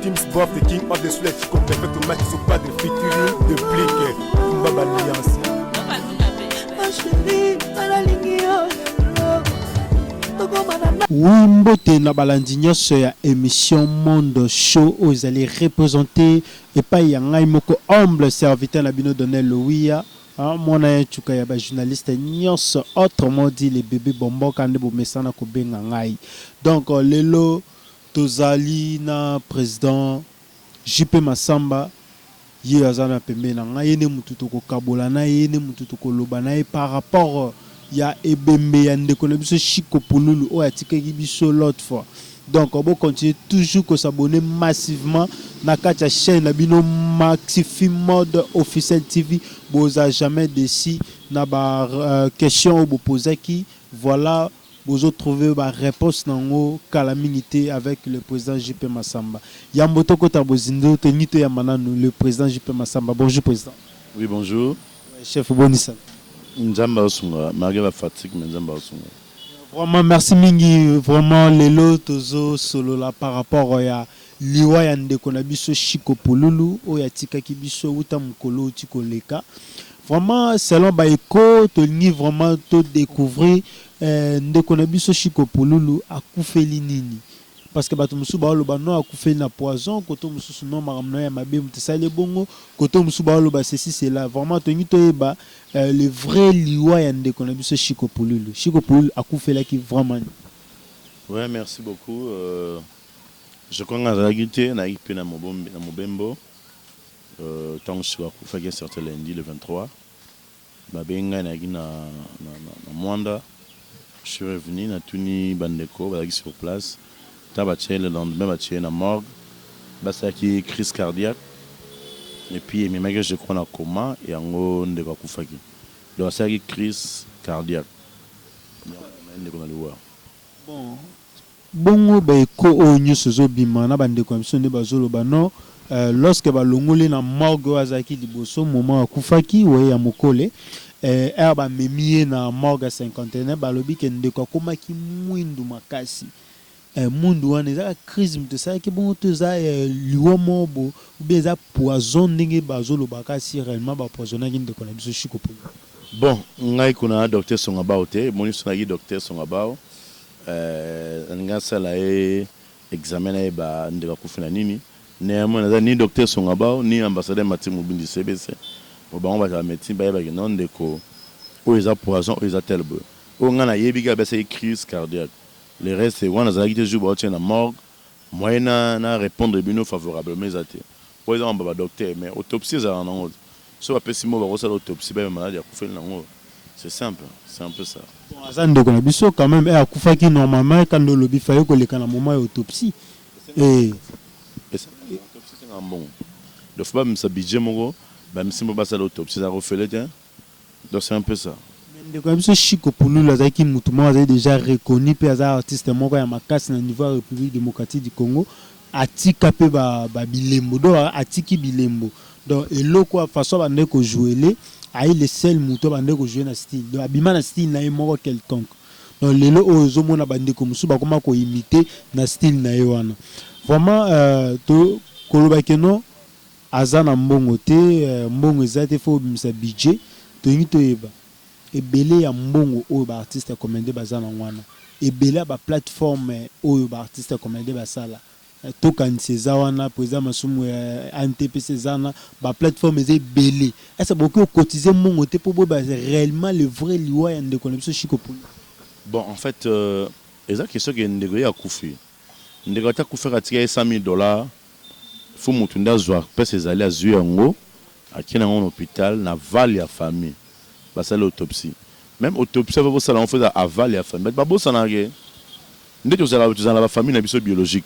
Team Sport, the king of the sweat, qui compte perfect match, ils sont pas de featuring, de blick, Mbaba Alliance. Wimbote na balandi nyonso ya émission Monde Show aux allez représenter et pas yangai moko humble serviteur na bino Donnel Louia mona chuka ya ba journaliste nyonso autrement dit les bébés bonbons kande bo mesana ko benga ngai donc lelo tozali na président JP Massamba ye azana pembe na ngai ne mutu to ko kabola na ye ne mutu to ko loba na par rapport ya ebembe ya ndeko na biso Chiko Pululu o atikaki biso l'autre fois donc on va continuer toujours que s'abonner massivement na kacha chaîne na bino Maxifim Mode officiel TV boza jamais déci na ba question au poser qui voilà vous trouver ba réponse nango calamité avec le président JP Massamba yamboto ko tabozindo te nito ya mananu le président JP Massamba. Bonjour président. Oui bonjour chef Bonissa. Nzamba osunga malgré la fatigue mais Nzamba osunga. Vraiment merci mingi vraiment lelo tozo solo la par rapport ya liwa ya ndeko na biso Chiko Pululu o ya tikaki biso uta mukolo tikoleka vraiment selon ba eko to ni vraiment to découvrir ndeko na biso Chiko Pululu akufeli nini parce que bato musu ba loba no akufeli na poison koto musu no maramno ya mabe mutesale bongo koto musu ba loba ceci c'est là vraiment to ni to eba le vrai liwa ya ndeko na biso Chiko Pululu akufeli ki vraiment. Ouais merci beaucoup je crois que la guité na ipe na mobembo tant que Chiko akufaki sorti lundi le 23 babenga na gina na Mwanda je suis revenu na tuni bandeko ba sur place tabaché le lendemain baché na morgue basa qui crise cardiaque et puis mes magas je crois na coma et ngo ndeko akufaki donc ça qui crise cardiaque ndeko na liwa bon bongo ba eko o nyuso zo bima na bandeko biso nde bazolo bano lorsque balongoli na morgue azaki liboso moment akufaki we ya mokole ba memie na morgue 51 balobi ke ndeko akomaki mwindu makasi mundu wana eza crise mutesa ki bon to za liwa mobo beza poison ndenge bazolo bakasi réellement ba poisonner ndeko na biso Chiko Pululu. Bon ngai kuna docteur Songabao te moni sonaki docteur Songabao nga sala examen ba ndeko akufina nini néanmoins naza ni docteur Songabao ni ambassadeur Mathieu Mubindi CBC bon ba médecine ba ke non ndeko o eza poison o eza telbe o nga na yebiga ba c'est crise cardiaque. Le reste c'est on a zaki jour ba na morgue moyena na répondre bino favorablement zate po eza ba docteur mais autopsie za nango so ba pesimo ba ko autopsie ba malade akufeli nango c'est simple c'est un peu ça. Bon azande ko na biso quand même akufaki normalement quand le lobby faye ko leka na moment autopsie et autopsie c'est un bon de fois même ça budget moko ba msimbo ba ça l'autopsie ça refait tiens donc c'est un peu ça. Ndeko biso Chiko Pululu azaki mutu mo azali déjà reconnu pe aza artiste moko ya makasi na niveau ya République démocratique du Congo atika pe ba bilembo do atiki bilembo donc eloko façon ba ndeko jouer ai le seul mutu ba ndeko jouer na style donc abima na style na moko quelconque donc lelo ozo mona ba ndeko musu ba koma ko imiter na style na wana vraiment to koloba keno azana mbongo te mbongo ezate fo bimisa budget to ngi to eba ebele ya mbongo oyo ba artiste commandé bazana ngwana ebele ba plateforme oyo ba artiste commandé basala to kanisi za wana président masumu NTPC zana ba plateforme eze belé est-ce beaucoup cotiser mbongo te pour ba réellement le vrai liwa ya ndeko na biso Chiko Pululu. Bon en fait eza question que ndeko ya kufi ndeko ta kufaka tika $100,000 faut mutu ndazwa pesa ezali azwi yango akina ngona hôpital na vale ya famille basala autopsie même autopsie va ça on fait aval ya famille ba bossa na ke ndeko tozala ba famille na biso biologique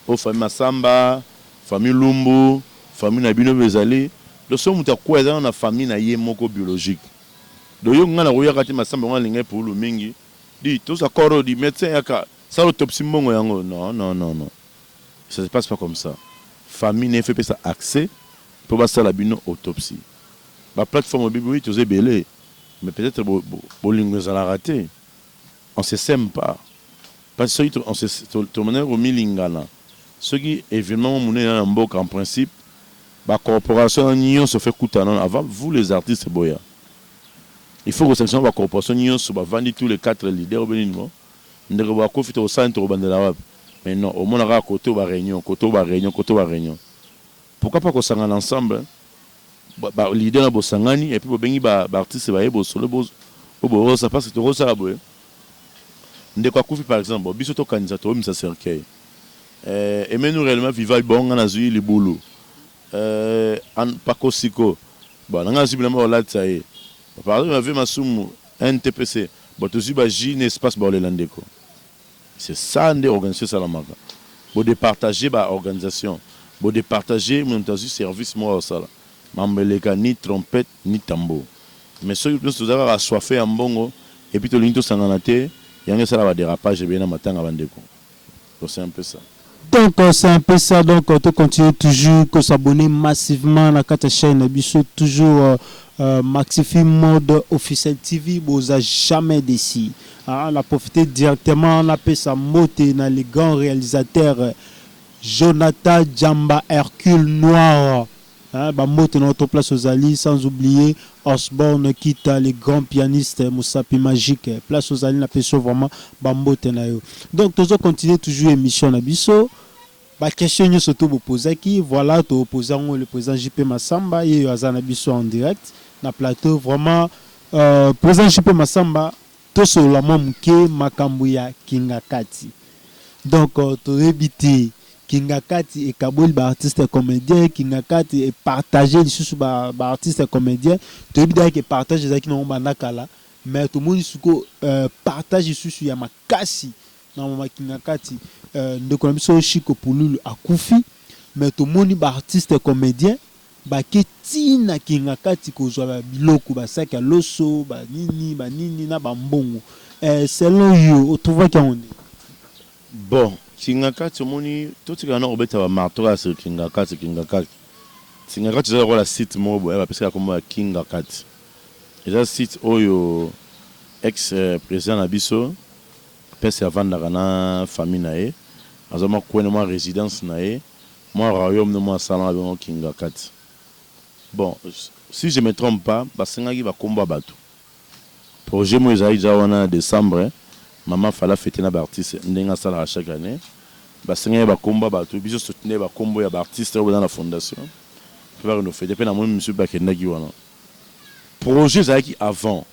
o famille Masamba famille Lumbu famille na bino bezali do so muta kwa za na famille na ye moko biologique do yo ngana ko yakati Masamba ngana linga pour mingi di to sa koro di médecin yaka ça autopsie mbongo yango non ça se passe pas comme ça famille ne fait pas ça accès pour passer la bino autopsie. La plateforme bibi tu sais belé mais peut-être bolingo ça l'a raté on se sème pas parce que on se tout manière au milingana Ce qui évidemment mon na mboka en principe la corporation union se fait coûtant avant vous les artistes boya. Il faut que sanction la corporation union se vendre tous les 4 leaders au Bénin. Ndeko ba profiter au centre au bandela wab. Mais non, au moins à côté ba réunion. Pourquoi pas qu'on s'engage ensemble? Ba leader na bosangani et puis bo bengi ba artiste ba yebo solo bo ça passe to ça boya. Ndeko akufi par exemple, biso to candidat au misa cercueil. Et mais nous réellement vivons bon na zui libulu. Pakosiko. Bon, on a simplement là tsaye. Par exemple, avec Masumu NTPC, bon tu ba J espace ba Landeko. C'est ça ndé organiser Salamaka. Bon de partager ba organisation, bon de partager mon service moi ça là. Mambeleka ni trompette ni tambour. Mais ceux qui nous avons assoiffé en bongo et puis to linto sanganate, yanga ça va dérapage bien na matanga bandeko. Donc c'est un peu ça. Donc c'est un peu ça, donc on continue toujours que s'abonner massivement à la chaîne Abisso, toujours Maxify Mode Officiel TV, vous a jamais déçu. On a profité directement, on a fait sa moté dans les grands réalisateurs Jonathan Djamba Hercule Noir. Moté dans notre place aux alliés, sans oublier Osborne Kita, les grands pianistes Moussapi Magique. Place aux alliés, on a fait vraiment Bambote Nayo. Donc, toujours continuer toujours émission Abisso. La question est surtout vous poser qui voilà tu opposant le président JP Massamba et Azana Bisso en direct na plateau vraiment président JP Massamba to sur la mamke makambuya Kingakati. Donc tu rébité Kingakati et Kabul ba artiste comédien Kingakati et partager les sous ba artiste comédien tu rébité que partage ça qui non banakala mais tout le monde suko partage sous ya makasi na mama Kingakati ndeko na biso Chiko Pululu akufi mais to moni ba artiste comédien ba ketina Kingakati ko zwa biloko ba saka loso ba nini na ba mbongo selon yo o trouve que on est bon Kingakati moni to tika na obeta ba martora sur Kingakati c'est la site mobo ba pesa comme Kingakati eza site oyo ex président na biso pesa vanda kana famille nae azama kwena ma résidence nae moi royaume no moi salon avec Kingakati. Bon, si je me trompe pas, basengaki ba komba bato projet mo ezali ja wana décembre maman fala fêter na ba artiste ndenga sala chaque année basengaki ba komba bato biso soutenir ba kombo ya ba artiste dans la fondation pour nous fêter pe na mo monsieur bakendaki wana projet ezalaki avant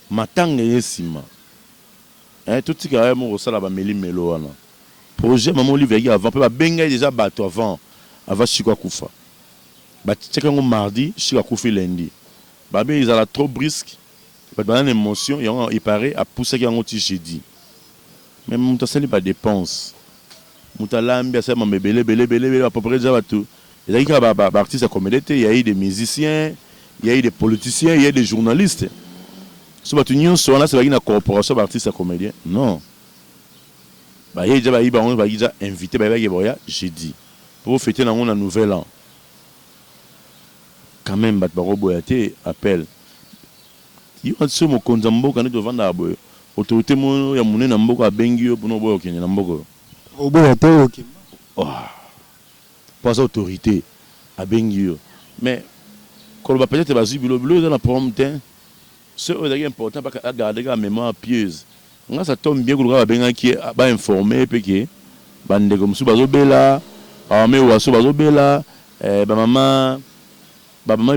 matanga yesima tout ce qui a mon ça là ba meli melo wana projet maman Olivier avant pe ba benga déjà bato avant Chiko Kufa ba tcheka ngo mardi Chiko Kufa lundi ba be ils ala trop brisque ba dans émotion il paraît à pousser qui ngoti jeudi même mon tasali pas dépense mutalambi ça m'a belé à peu près déjà bato il y a ba artistes comédien il y a eu des musiciens il y a eu des politiciens il y a des journalistes. Si vous avez une corporation d'artistes comédiens, non. Il y a déjà invité, j'ai dit. Pour fêter la nouvelle an. Quand même, il appelle. Il y a ce mot qu'on a quand devant la boue. Autorité, il y a mon nambo à Bengio pour nous voir qu'il y a nambo. Pas autorité à Bengio. Mais, quand on va peut-être bleu dans la prompte. Ce qui est important, c'est de garder la mémoire pieuse. Ça tombe bien que le gars qui est informé, que bande comme ça, bazobela, armé ou asso bazobela, maman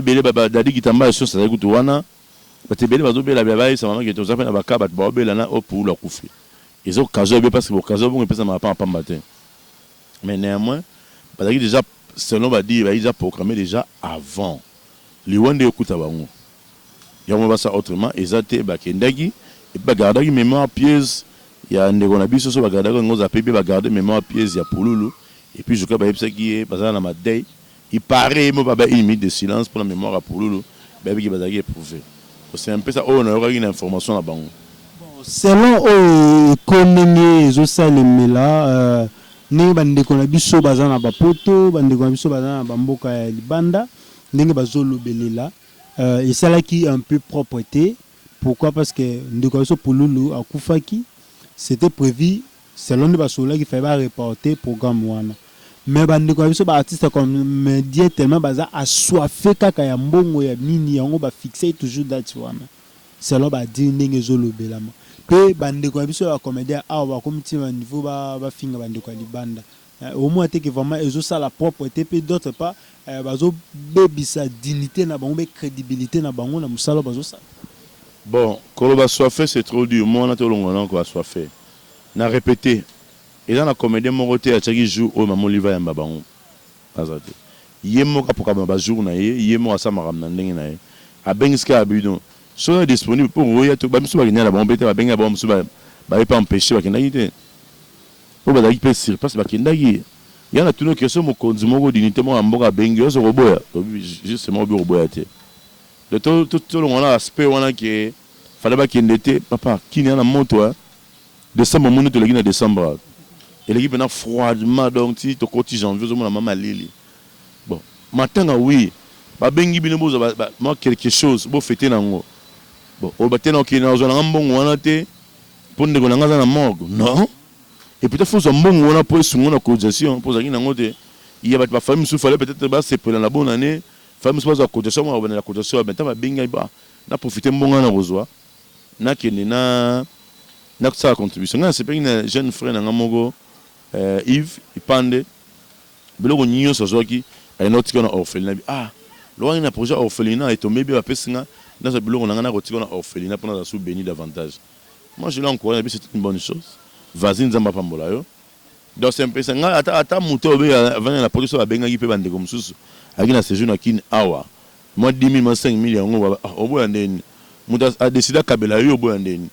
belé, dadi qui tamba sur ça, écoute wana, te belé bazobela, baba, sa maman qui est aux affaires na baka, bazobela na au pour la koufi. Ils ont casé parce que au cas où on peut ça m'a pas matin. Mais néanmoins, parce que déjà, selon va dire, il a déjà programmé déjà avant. Les wande écoute avant. Il y a ça autrement ezate bakendaki et bagarder mémoire pièce il y a ndeko na biso so bagarder ngoza pepe bagarder mémoire pièce ya Pululu et puis je crois ba qui est bazana na madei il paraît mo baba une minute de silence pour la mémoire à Pululu ba qui bazaki éprouvé c'est un peu ça on aura une information là bango selon économie zo salemela ne bandeko na biso bazana ba poto bandeko na biso bazana ba mboka ya libanda ndenge bazolobelela. Et c'est là qui est un peu propreté. Pourquoi? Parce que Ndeko Pululu à Koufaki, c'était prévu, selon les Basola qui fallait reporter le programme. mais bande ko biso ba artiste comme média tellement baza assoiffé kaka ya mbongo ya nini yango ba fixer toujours date wana selon ba dire ndenge zolobelama pe bande ko biso ya comédien awa ba komiti ba niveau ba finga bande ko libanda au moins que vraiment ezo ça la propreté pe d'autres pas bazo bebisa dignité na bango be crédibilité na bango na musala bazo ça. Bon, quand on va soiffer, c'est trop dur. Moi, on a tout le monde qui va soiffer. On a répété. Et dans la comédie, mon côté, à chaque jour, on m'a mon livre à Mbabango. Yemo kapoka ba jour na ye, yemo asama na ndenge na ye. A bengiska abidon. Soit disponible pour roya to ba msu ba gina la bombe te ba benga ba msu ba pas empêcher ba kinda yite. Pour ba daki pe sur place ba kinda yi. Yana tuno question mo konzi mo dignité mo amboka bengi so roboya. Justement bi roboya te. De tout le monde a aspect qui fallait pas qu'il était papa qui n'est en moto décembre mon to l'équipe décembre et l'équipe est froidement donc si to côté janvier zo maman lili bon matin oui ba bengi bino bozo moi quelque chose bo fêter nango bon o batena ki na zo na mbongo wana te pour ndeko na ngaza na morgue non et peut-être faut zo mbongo wana pour sungo na cotisation pour ça ki nango te il y a ba famille sou fallait peut-être ba c'est pour la bonne année famille se passe à cotisation moi on a la cotisation ben ta benga ba na profiter mbongo na rozwa na kene na ça contribution na c'est pas une jeune frère na ngamogo Yves Ipande biloko nyinyo so zoki ay noti kona orphelinat ah lo na projet orphelinat et tombé ba pesinga dans ce biloko na ngana kotika na orphelinat pour na sous béni davantage moi je l'encourage c'est une bonne chose vas-y nzamba pambola yo donc c'est un peu ça ata muto be avant la production ba benga ki pe bande comme susu aki na séjour na kin awa moi 10 000 5 000 yango oboya ndeni muta a décidé kabela yo oboya ndeni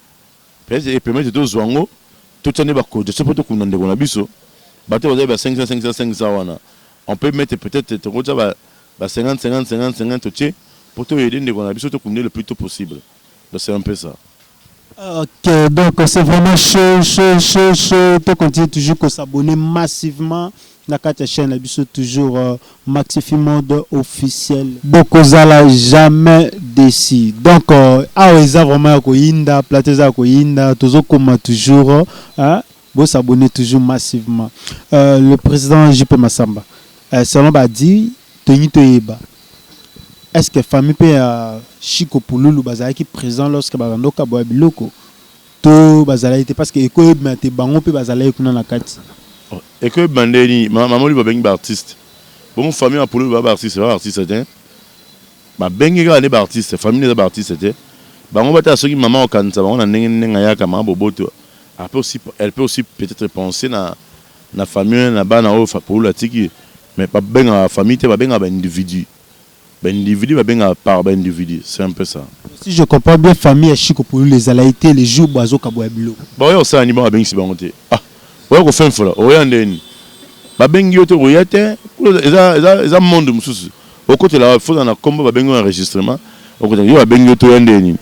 peut-être et permettre to zwango to tane ba ko je sais pas to kunande ko na biso ba te ba 500 wana on peut mettre peut-être to ko ba 50 to pour to aider ndeko na biso to kunde le plus tôt possible donc c'est un peu ça. Ok, donc c'est vraiment chaud. Tu continues toujours à s'abonner massivement. La chaîne est toujours Maxi Mode officiel. Beaucoup n'ont jamais décidé. Donc, ils ont vraiment koyinda, plateza koyinda, toujours. Vous s'abonner toujours massivement. Le président JP Massamba, selon Badi, Tony Toyeba. Est-ce que la famille peut Chico Pouloulou bazalaki présent lorsque barandoka boya biloko to bazalaki parce que eko mate bango pe bazalaki kuna na kati eko bandeni maman lui ba bengi ba artiste bon famille Pouloulou ba artiste hein ba bengi ga les artistes famille les artistes hein bango bata soki maman okanza bango na ndenge yaka ma boboto elle peut aussi peut-être penser na famille na bana o Pouloulou atiki mais pas benga famille te ba benga ba individu. Individu va bien à part individu, c'est un peu ça. Si je comprends bien, famille Chico pour les alaïtés les jours bazo kabouabilo. Bah ouais, ça anima bien si bangoté. Ah, ouais qu'on fait un fola. Ouais andeni. Ba bengi oto royate, eza monde mususu. Au côté là, faut dans la combo ba bengi enregistrement. Au côté yo ba bengi oto andeni.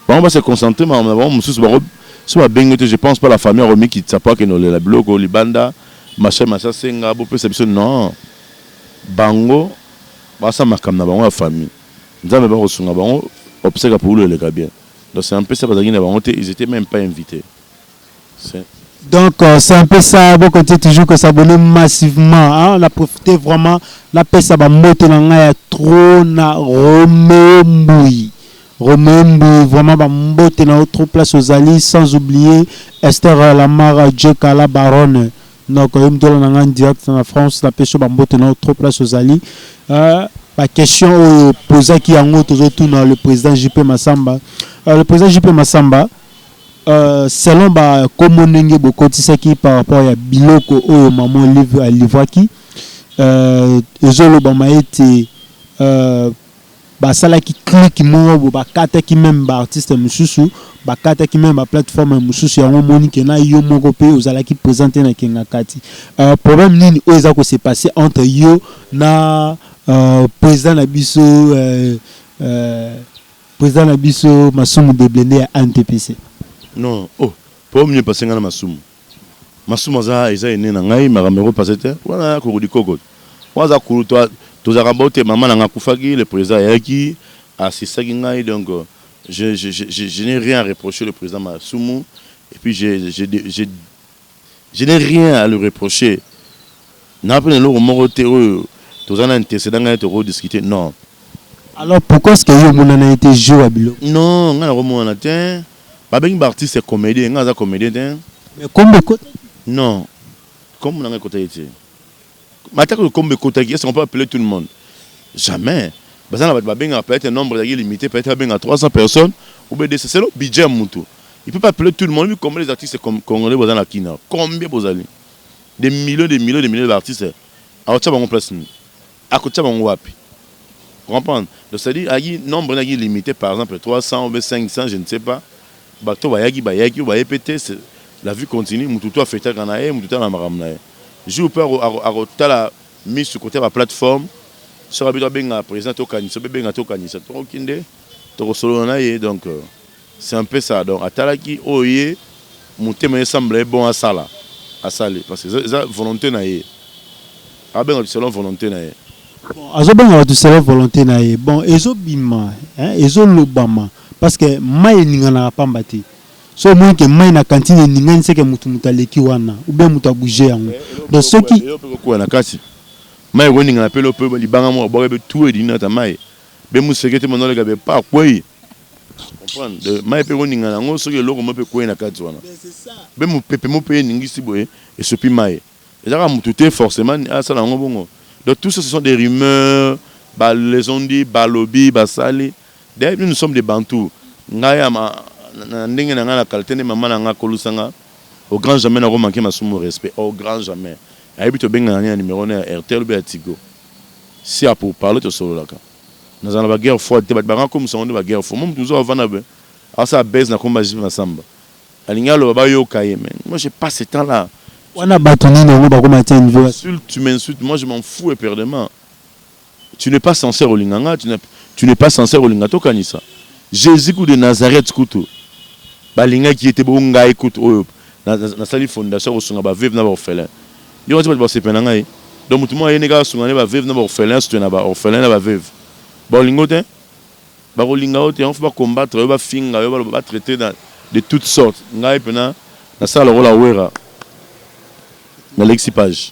Bon, on va se concentrer mais on va mususu ba so ba bengi oto, je pense pas la famille Romi qui tsa pas que no la bloco libanda, machin senga bo pe c'est non. Bango basa makam na bango la famille nzambe ba kosunga bango obsèque pour le bien donc c'est un peu ça parce qu'ils ils étaient même pas invités donc c'est un peu ça bon continuer toujours que s'abonner massivement hein? On a profité vraiment la paix ça va monter dans ya trop na Romemboui vraiment va monter dans autre place aux alliés sans oublier Esther Lamara Djeka la baronne. Donc, comme dans la direct en France, la pêche va monter dans autre place aux alliés. La question posée qui est en haut autour dans le président JP Massamba. Le président JP Massamba, selon comme on a beaucoup de par rapport à Biloko ou maman livre à Livaki, ils ont été basala qui clique mo bakata qui même artiste mususu bakata qui même plateforme mususu ya moni ke na yo moko pe ozala qui présenter na kenga kati problème nini oza ko se passer entre yo na président na biso Masumu de Blende à NTPC. Non pour mieux passer na Masumu za eza ene na ngai makamero passer wana ko di koko waza ku toi tous les maman n'a pas le président Yaki a c'est donc je n'ai rien à reprocher le président Masumu et puis je n'ai rien à le reprocher Na pas le mot terreux. Tous en antécédents à te rediscuter. Non. Alors pourquoi est-ce que vous a été joué à Bilo? Non, on a remonté un matin. Pas bien artiste c'est comédien, on a comédien. Mais comme de côté? Non. Comme on a côté été. Maintenant comme côté est-ce qu'on peut appeler tout le monde? Jamais. Parce que va bien peut-être un nombre limité, peut-être bien à 300 personnes ou bien c'est le budget mutu. Il peut pas appeler tout le monde, comme les artistes congolais dans la Kina. Combien vous allez? Des millions d'artistes. Alors tu vas en place. À côté de wapi. Comprendre. Donc c'est-à-dire il nombre limité par exemple 300 ou 500, je ne sais pas. Bato bayaki va répéter, la vie continue, mutu to fêter kanae, mutu ta na maramnae. Je peux à la mise sur côté de la plateforme. Sur la benga président to kanisa, benga to kanisa, to kinde, to solo nae donc c'est un peu ça. Donc atalaki oye muté me semble bon à sala. À saler parce que ça volonté nae. Ah ben selon volonté nae. Bon, azobenga tu selon volonté nae. Bon, ezo bima, ezo lobama parce que mai ningana pambati. So moi que mai na cantine ningani c'est que mutu mutaleki wana ou bien muta bouger yango. Donc ceux qui ko na kasi. Mai woni ngana pelo pe libanga mo bo be tout edina ta mai. Be mu sekete mo no lega be pa kwei. Comprendre de mai pe woni ngana ngo so ke loko mo pe kwei na kati wana. C'est ça. Be mu pepe mo pe ningisi boye et ce pi mai. Et là mutu te forcément ça na ngo bongo. Donc tout ça ce sont des rumeurs, les on dit balobi, basali. D'ailleurs nous sommes des bantous. Ngaya ma ndenge na ngana qualité ne maman na ngakolusanga. Au grand jamais na manquer ma sumo respect. Au grand jamais. Habite benga na numéro na RTL be Tigo. Si a pour parler de solo là. Nous avons la guerre forte, ba comme ça on la guerre forte. Même toujours avant na be. Alors ça baisse na combat na samba. Alinga lo ba yo kaye men. Moi j'ai pas ce temps là. on a bâtonné non ba comme tiens tu m'insultes, moi je m'en fous éperdument. Tu n'es pas sincère au linganga, tu n'es pas sincère au lingato kanisa. Jésus de Nazareth kutu. Balinga qui était bon nga écoute na sali fondation au sunga ba vivre na ba orphelin. Yo tu ba sepena ngai. Donc mutu mo yenega sunga ba vivre na ba orphelin, si tu na ba orphelin na ba vivre. Ba lingote ba linga ote on va combattre, ba finga, ba traiter de toutes sortes. Ngai pena na sala rola wera. Na l'exipage.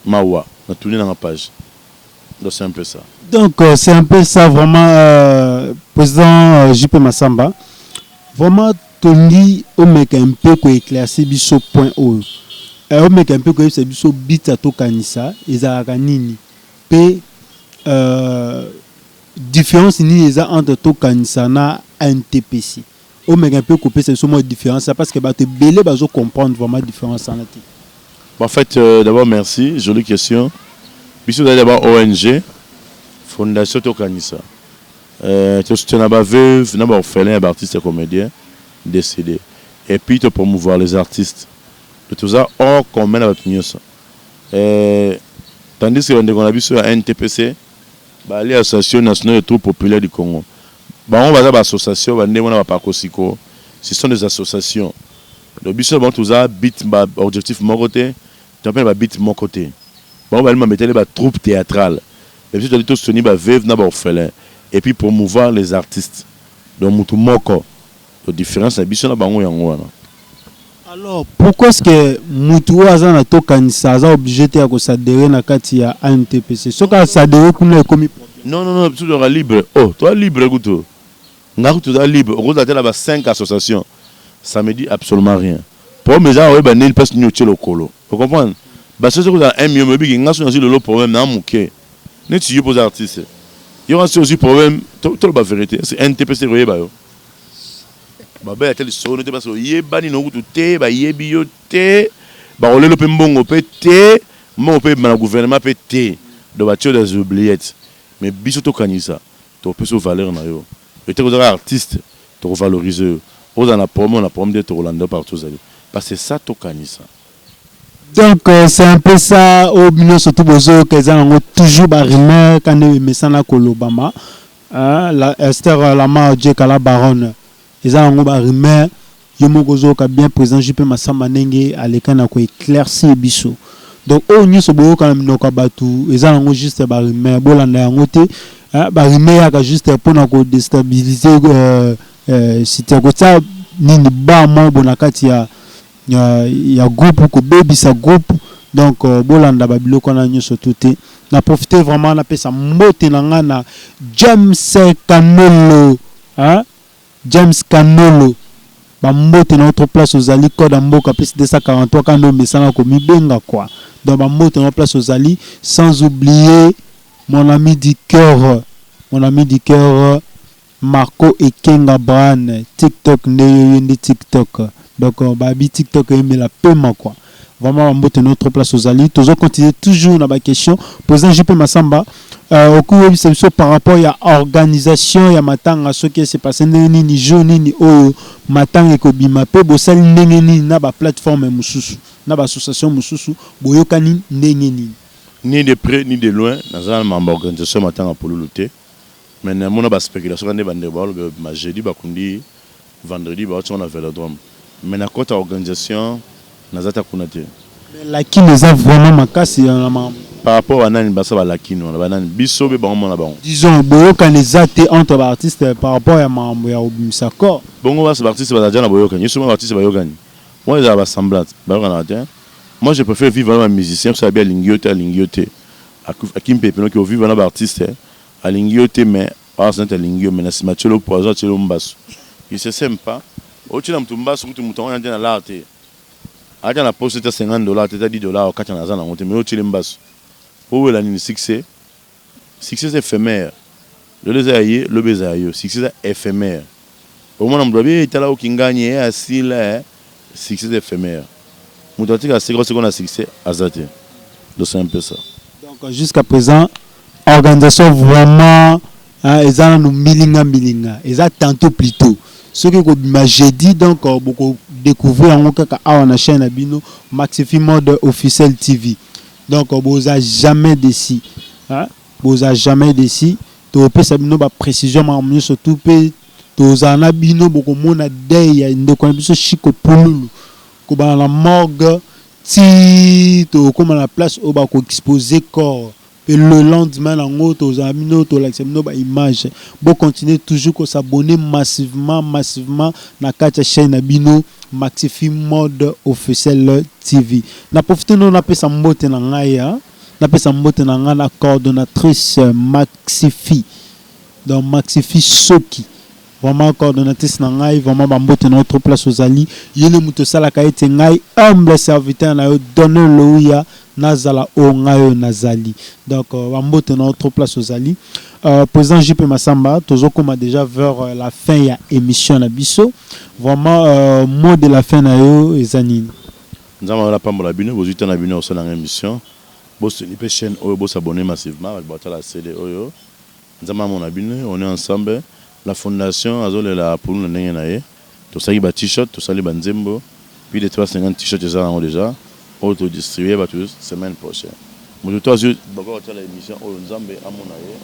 Mawa, na tourner dans la page. Donc c'est un peu ça. Donc c'est un peu ça vraiment président JP Massamba. Vraiment Tony o mec un peu ko éclaircir biso point o. O mec un peu ko c'est biso bita to kanisa ezaka nini. Pe différence ni eza entre to kanisa na NTPC. O mec un peu couper c'est seulement différence parce que ba te belé bazo comprendre vraiment différence en ati. En fait d'abord merci, jolie question. Biso d'abord ONG Fondation Tokanisa. Tu soutiens la veuve, n'a pas orphelin, artiste et comédien décédé. Et puis tu promouvoir les artistes. De tout ça, hors commun avec nous. Tandis que on a vu sur NTPC, l'Association nationale des troupes populaires du Congo. On va avoir association, on va pas Kosiko. Ce sont des associations. Le but c'est tout ça, bit objectif mon côté, tu appelles bit mon côté. On va mettre les troupes théâtrales. Et puis tu as dit tout soutenir les veuves, n'a pas orphelin. Et puis promouvoir les artistes. Donc mutu moko. La différence c'est biso na bango yango wana. Alors pourquoi est-ce que mutu aza na tokanisa aza obligé te ko s'adhérer na kati ya ANTPC? Soka s'adhérer kuna ekomi problème. Non, tu seras libre. Oh, toi libre goto. Ngaku tu es libre. Rose a là 5 associations. Ça me dit absolument rien. Pour mes gens ba nil passe ñu tchelo kolo. Vous comprenez? Ba ce que dans 1 million me bi ngasu na le problème na muke. Ne tu pose artiste. Il y aura aussi problème, tout la vérité, c'est NTPC royeba yo. Ba ba tel so no te parce que yeba ni no kutu te, ba yebi yo te, ba olelo pe mbongo pe te, mbongo pe na gouvernement pe te. Do ba tio des oubliettes. Mais biso to kanisa, to pe so valeur na yo. Et te ko artiste, to valoriser. O dans la promo de to Rolando partout ça. Parce que ça to kanisa. Donc c'est un peu ça au bino surtout bozo que ça on toujours ba rumeur quand on met ça na kolobama la Esther Lama Djekala baronne ils ont ba rumeur yomo gozo ka bien présent JP Massamba ndenge alekana ko éclaircir biso donc au nyo so boyo kana minoka batu ils ont juste ba rumeur bolanda yango te ba rumeur ka juste pour na ko déstabiliser c'était ko ça nini ba mo bonakati ya groupe ko baby sa groupe donc bolanda babilo kona nyoso tuté na profiter vraiment na pesa mbote na nga na James Kanolo hein James Kanolo ba mbote na autre place aux ali code mboka pesa 243 kando mesana ko mibenga quoi donc ba mbote na place aux ali sans oublier mon ami du cœur Marco et Kenga Bran TikTok ne TikTok donc babi TikTok mais la paiement quoi vraiment mbote notre place aux ali toujours continuer toujours na ba question président JP Massamba au cours de cette par rapport à organisation ya matanga ce qui s'est passé ni journée ni o matanga ko bima pe bo sali ndenge ni na ba plateforme mususu na ba association mususu boyokani ndenge ni de près ni de loin dans un membre organisation matanga pour lutter mais on a ba spéculation quand bande ball ma jeudi ba kundi vendredi ba on a vélodrome mais na côté organisation nazata kunate lakini eza vraiment makasi na par rapport à nani basa ba lakini on ba nani biso be ba on na ba disons boyoka les athées entre les artistes par rapport à mambo ya obimsako bongo basa artistes ba jana boyoka ni souvent artistes ba yokani moi ils ont semblance ba on a moi je préfère vivre avec un musicien ça bien lingiote akimpe peno qui vivre avec un artiste à lingiote mais c'est un lingio mais na simachelo poison chelo mbasu il se sympa au chila mtumbasu mtu mtongo na l'arte aja na poste $50 teta $10 kati na zana monte mais au chile mbasu pour la ni succès éphémère le lezaye le bezayo succès éphémère au moins on doit bien être là au kinganye assis là succès éphémère mutotika c'est qu'on a succès azate donc c'est un peu ça donc jusqu'à présent organisation vraiment ils ont nous milinga ils ont tantôt plutôt ce que je jeudi donc beaucoup découvrir en kaka a na chaîne abino Maxifi Mode officiel TV donc vous a jamais déci hein vous a jamais déci to pe sabino ba précision ma myo surtout pe to zana bino beaucoup mona day ya ndeko biso chiko pululu ko ba la morgue ti to comme la place au ba ko exposer corps et le lendemain en autre aux amino to l'accepter ba image bon continuer toujours ko s'abonner massivement na kacha chaîne abino Maxifi Mode officiel TV na profiter non na pesa mbote na ngaya na pesa mbote na nga na coordonnatrice Maxifi donc Maxifi Soki vraiment coordonnatrice na ngai vraiment ba mbote na autre place aux ali yene muto sala ka ete ngai humble serviteur na yo donner loya nazala o ngayo nazali donc ba mbote na autre place aux ali président JP Massamba tozo koma déjà vers la fin ya émission na biso vraiment mot de la fin na yo ezanini nzama la pambola bino bozita na bino osala émission boss ni pe chaîne oyo boss abonner massivement avec botala CD oyo nzama mon abine on est ensemble la fondation azolela pour nous ndenge na ye to sali ba t-shirt to sali ba nzembo puis les 350 t-shirts déjà auto distribuer ba tous semaine prochaine mo to azu bako tala émission oyo nzambe amona ye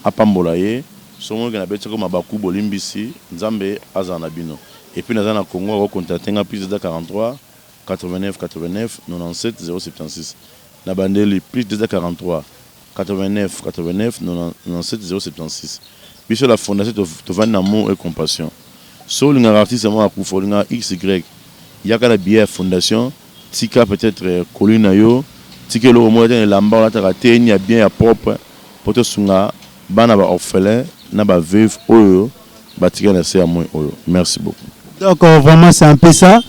apambola ye somo ngena betsa ko mabaku bolimbisi nzambe azana bino et puis na zana Congo ko contacter nga plus de 43 89 89 97 076 na bandeli plus de 43 89 89 97 076 biso la fondation to vendre amour et compassion so linga artiste mo akufa linga XY yaka la bière fondation tika peut-être colline yo tika lo mo ta lamba la ta teni ya bien ya propre poto sunga bana ba orphelin na ba veuve oyo ba tika na se amour oyo merci beaucoup donc vraiment c'est un peu ça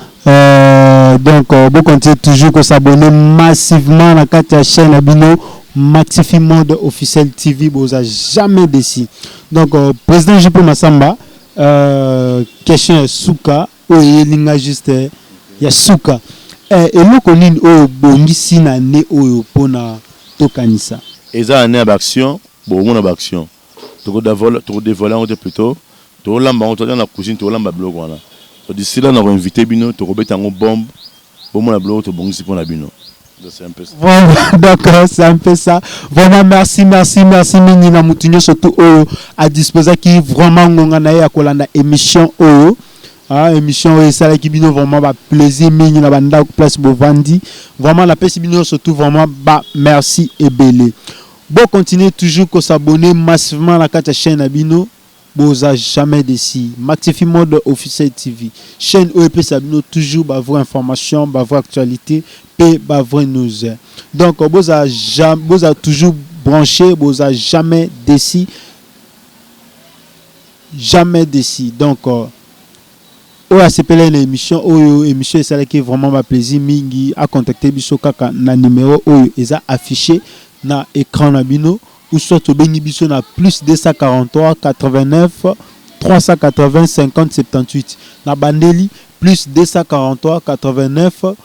donc vous continuez toujours que s'abonner massivement à la chaîne abino Maxifi Mode officiel TV vous a jamais décidé donc président JP Massamba question souka o yelinga juste ya souka et le konine o bongisi na ne o pona tokanisa eza ane action bon mon action to dévoiler on plutôt to lamba on to dans la cuisine to lamba blog wana to d'ici là on va inviter bino to robeta ngo bombe bon mon blog to bongisi pona bino. C'est un peu ça. Voilà, d'accord, c'est un peu ça. Vraiment, merci, Minina Moutinho, surtout à disposer qui vraiment ngana ya kolanda émission émission ça qui bino vraiment ba plaisir Minina banda place bovandi. Vraiment la place bino surtout vraiment ba merci et belé. Bon continuer toujours que s'abonner massivement à la chaîne abino boza jamais déçu. Maxifi Mode Officiel TV. Chaîne OEP Sabino toujours ba vraie information, ba vraie actualité, pe ba vraie news. Donc boza toujours branché, boza jamais déçu. Jamais déçu. Donc oyo asepela na émission oyo émission esalaki vraiment ma plaisir mingi à contacter biso kaka na numéro oyo eza affiché na écran na bino ou soit tobengi biso na plus 243 89 380 50 78 na bandeli plus 243 89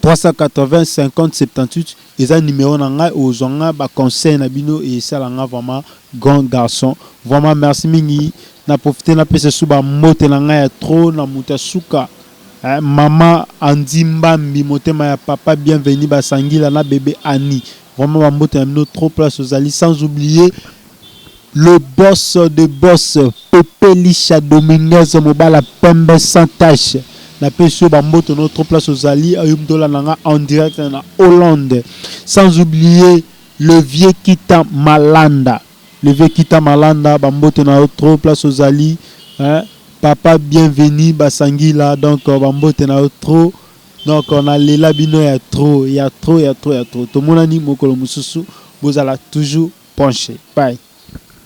380 50 78 eza numéro na ngai ozonga ba conseil na bino et esalanga vraiment grand garçon. Vraiment merci mingi na profiter na pese suba mote na ngai ya trop na muta suka mama andimba motema ya papa bienvenue basangila na bébé Annie. Vraiment ba mote na bino trop place aux alliés, sans oublier le boss de boss Pepe Licha Dominguez Mobala Pembe sans tache na pese ba mote notre place aux alliés ayum dola nanga en direct na Hollande. Sans oublier le vieux Kita Malanda. Le vieux Kita Malanda, Bambote na trop place aux alliés, papa bienvenue basangila, donc Bambote na trop, donc on a les labino il y a trop. Tout le monde a dit mokolo mususu, vous allez toujours pencher. Bye.